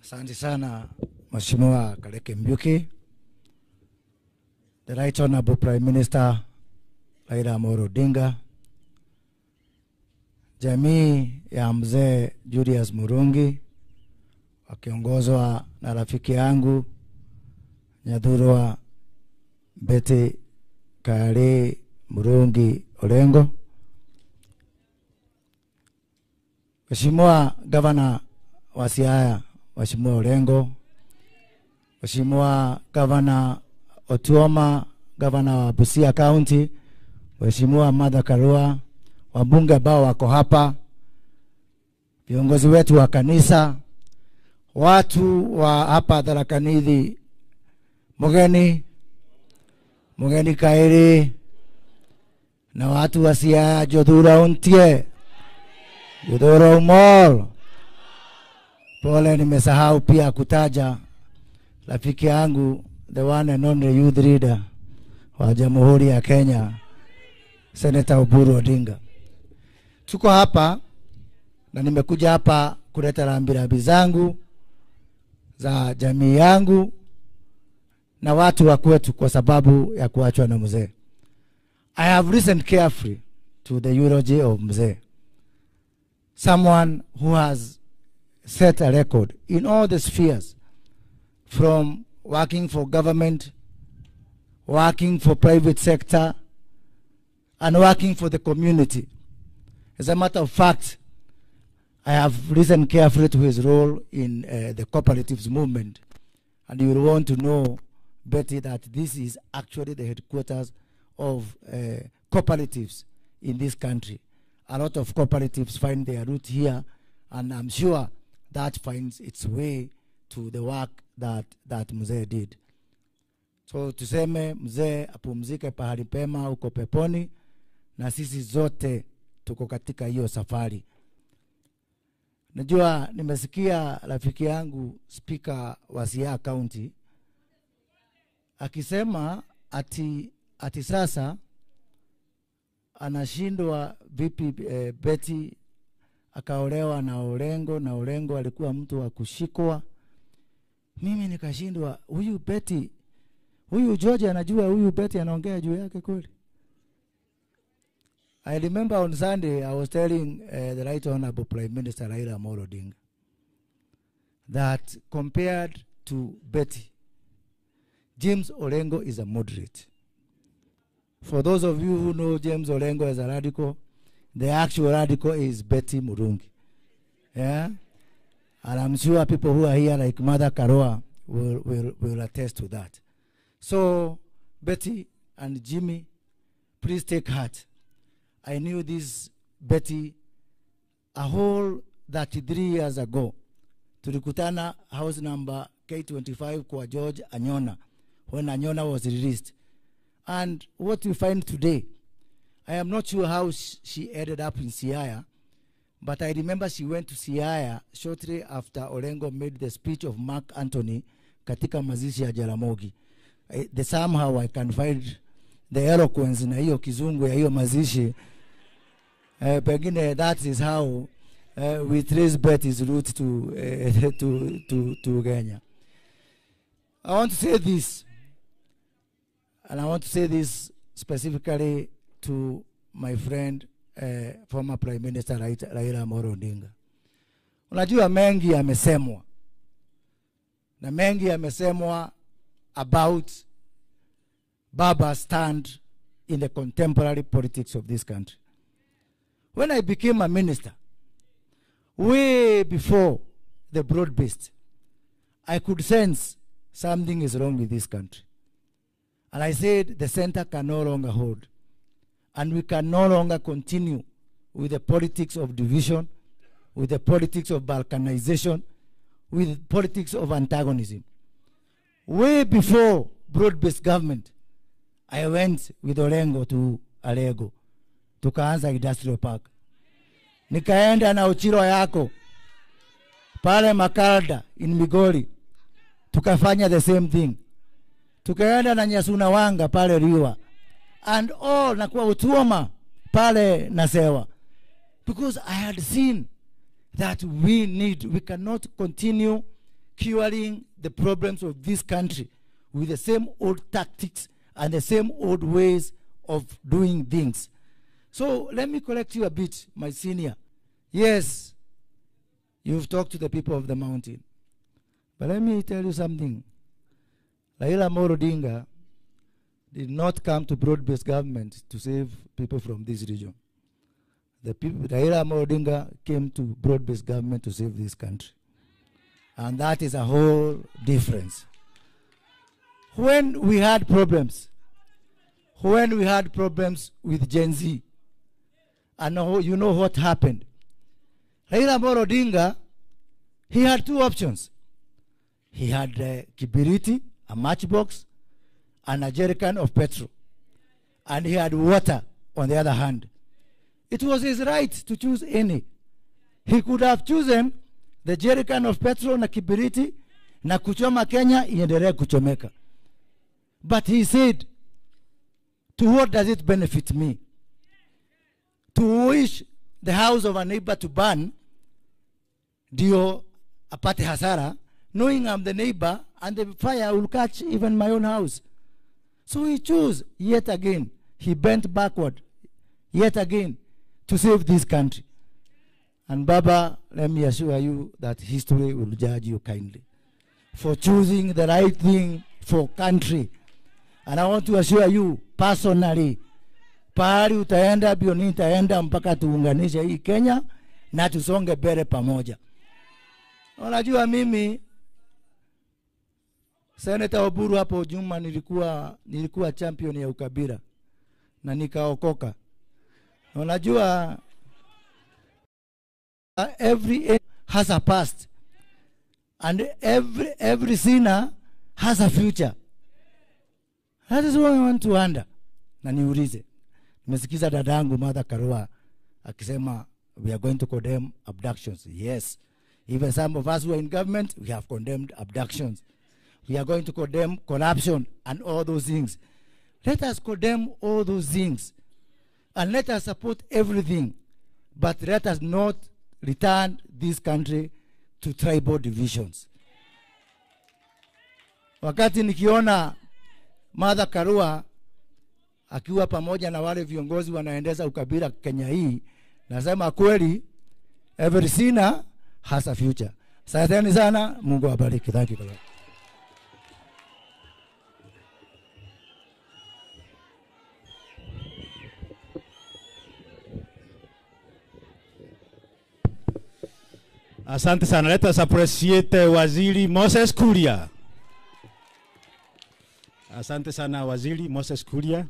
Asante sana Mheshimiwa Kareke Mbiuki, the Right Honorable Prime Minister Raila Amolo Odinga, jamii ya mzee Julius Murungi wakiongozwa na rafiki yangu Nyadhurwa Betty Kale Murungi Orengo, Mheshimiwa Governor wa Siaya Mheshimiwa Orengo, Mheshimiwa Governor Otuoma, Governor wa Busia County, Mheshimiwa Martha Karua, wabunge ambao wako hapa, viongozi wetu wa kanisa, watu wa hapa Tharaka Nithi, Mugeni Kairi, na watu wa Siaya, Jothura Untie, Jothura Umol. Pole nimesahau pia kutaja rafiki yangu, the one and only youth leader wa Jamhuri ya Kenya, Senator Oburu Odinga. Tuko hapa na nimekuja hapa kuleta rambirambi zangu za jamii yangu na watu wa kwetu kwa sababu ya kuachwa na mzee. I have listened carefully to the eulogy of mzee, someone who has set a record in all the spheres, from working for government, working for private sector, and working for the community. As a matter of fact, I have listened carefully to his role in the cooperatives movement, and you will want to know, Betty, that this is actually the headquarters of cooperatives in this country. A lot of cooperatives find their root here, and I'm sure that finds its way to the work that mzee did. So tuseme mzee apumzike pahali pema uko peponi, na sisi zote tuko katika hiyo safari. Najua nimesikia rafiki yangu Speaker wa Siaya County akisema ati sasa anashindwa vipi Betty akaolewa na Orengo, na Orengo alikuwa mtu wa kushikwa. Mimi nikashindwa, huyu Betty, huyu George anajua huyu Betty anaongea juu yake kweli? I remember on Sunday I was telling the Right Honorable Prime Minister Raila Amolo Odinga that compared to Betty, James Orengo is a moderate. For those of you who know James Orengo as a radical, the actual radical is Betty Murungi. Yeah? And I'm sure people who are here like Martha Karua will attest to that. So, Betty and Jimmy, please take heart. I knew this Betty a whole 33 years ago. Tulikutana house number K25 kwa George Anyona, when Anyona was released. And what we find today, I am not sure how she ended up in Siaya, but I remember she went to Siaya shortly after Orengo made the speech of Mark Anthony katika mazishi ya Jaramogi. Somehow I can find the eloquence na hiyo kizungu ya hiyo mazishi. Pengine that is how we trace Betty's route to Kenya. I want to say this, and I want to say this specifically to my friend former Prime Minister Raila Amolo Odinga. Unajua mengi yamesemwa, na mengi yamesemwa about Baba's stand in the contemporary politics of this country. When I became a minister, way before the broad-based, I could sense something is wrong with this country. And I said the center can no longer hold. And we can no longer continue with the politics of division, with the politics of balkanization, with the politics of antagonism. Way before broad-based government, I went with Orengo to Alego, tukaanza industrial park. Nikaenda na Uchiro yako pale Makalda in Migori, tukafanya the same thing. Tukaenda na Nyasuna Wanga pale Riwa, and all na kwa Utuoma pale Nasewa, because I had seen that we cannot continue curing the problems of this country with the same old tactics and the same old ways of doing things. So let me correct you a bit, my senior. Yes, you've talked to the people of the mountain. But let me tell you something. Raila Amolo Odinga did not come to broad-based government to save people from this region. Raila Amolo Odinga came to broad-based government to save this country. And that is a whole difference. When we had problems with Gen Z, and you know what happened. Raila Amolo Odinga, he had two options. He had kibiriti, a matchbox, and a jerrycan of petrol. And he had water on the other hand. It was his right to choose any. He could have chosen the jerrycan of petrol na kibiriti na kuchoma Kenya iendelee kuchomeka. But he said, to what does it benefit me? To wish the house of a neighbor to burn, dio apate hasara, knowing I'm the neighbor and the fire will catch even my own house. So he chose yet again. He bent backward yet again to save this country. And Baba, let me assure you that history will judge you kindly for choosing the right thing for country. And I want to assure you personally, pahali utaenda bioni itaenda mpaka tuunganishe hii Kenya na tusonge mbele pamoja. Unajua mimi Senator Oburu hapo Juma nilikuwa champion ya ukabila na nikaokoka. Unajua every has a past and every sinner has a future. That is what I want to wonder. Na niulize. Nimesikiza dadangu Martha Karua akisema we are going to condemn abductions. Yes. Even some of us who are in government, we have condemned abductions. We are going to condemn corruption and all those things. Let us condemn all those things. And let us support everything. But let us not return this country to tribal divisions. Wakati nikiona Martha Karua akiwa pamoja na wale viongozi wanaendeza ukabila Kenya hii, nasema kweli every sinner has a future. Asanteni sana, Mungu awabariki. Thank you. Asante sana. Let us appreciate Waziri Moses Kuria. Asante sana Waziri Moses Kuria.